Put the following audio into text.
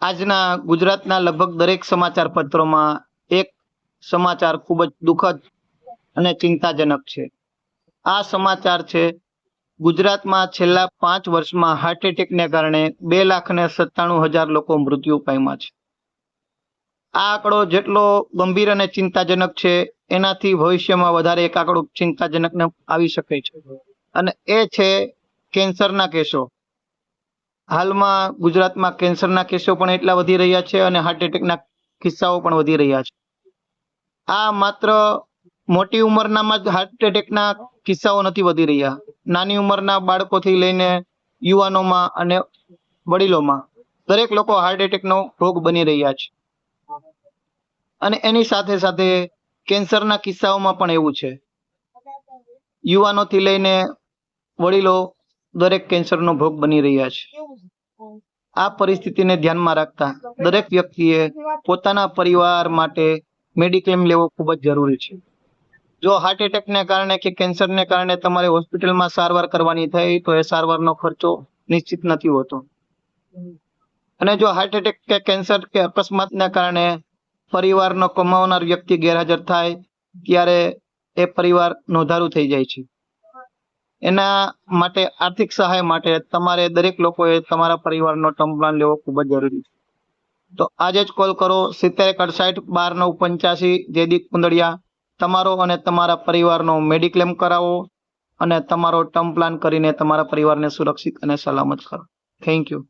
આજના ગુજરાતના લગભગ દરેક સમાચાર પત્રોમાં એક સમાચાર ખૂબ જ દુઃખદ અને ચિંતાજનક છે. આ સમાચાર છે ગુજરાતમાં છેલ્લા 5 વર્ષમાં હાર્ટ એટેકને કારણે 2,97,000 લોકો મૃત્યુ પામ્યા છે. આ આંકડો જેટલો ગંભીર અને ચિંતાજનક છે એનાથી ભવિષ્યમાં વધારે એક આંકડો ચિંતાજનક આવી શકે છે અને એ છે કેન્સરના કેસો. હાલમાં ગુજરાતમાં કેન્સરના કેસો પણ એટલા વધી રહ્યા છે અને હાર્ટ એટેકના કિસ્સાઓ પણ વધી રહ્યા છે. આ માત્ર મોટી ઉંમરનામાં જ હાર્ટ એટેકના કિસ્સાઓ નથી વધી રહ્યા. નાની ઉંમરના બાળકોથી લઈને યુવાનોમાં અને વડીલોમાં દરેક લોકો હાર્ટ એટેકનો ભોગ બની રહ્યા છે. અને એની સાથે સાથે કેન્સરના કિસ્સાઓમાં પણ એવું છે. યુવાનોથી લઈને વડીલો દરેક કેન્સરનો ભોગ બની રહ્યા છે. આ પરિસ્થિતિને ધ્યાનમાં રાખતા દરેક વ્યક્તિએ પોતાના પરિવાર માટે મેડિક્લેમ લેવો ખૂબ જ જરૂરી છે. જો હાર્ટ એટેકને કારણે કે કેન્સરને કારણે તમારે હોસ્પિટલમાં સારવાર કરવાની થાય તો એ સારવારનો ખર્ચો નિશ્ચિત નથી હોતો. અને જો હાર્ટ એટેક કે કેન્સર કે અકસ્માતના કારણે પરિવારનો કમાવનાર વ્યક્તિ ગેરહાજર થાય ત્યારે એ પરિવાર નોંધારું થઈ જાય છે. એના માટે આર્થિક સહાય માટે તમારે દરેક લોકોએ તમારા પરિવારનો ટર્મ પ્લાન લેવો ખૂબ જ જરૂરી છે. તો આજે જ કોલ કરો 7168 12 985 જયદીપ કુંદડિયા. તમારો અને તમારા પરિવારનો મેડિક્લેમ કરાવો અને તમારો ટર્મ પ્લાન કરીને તમારા પરિવારને સુરક્ષિત અને સલામત કરો. Thank you.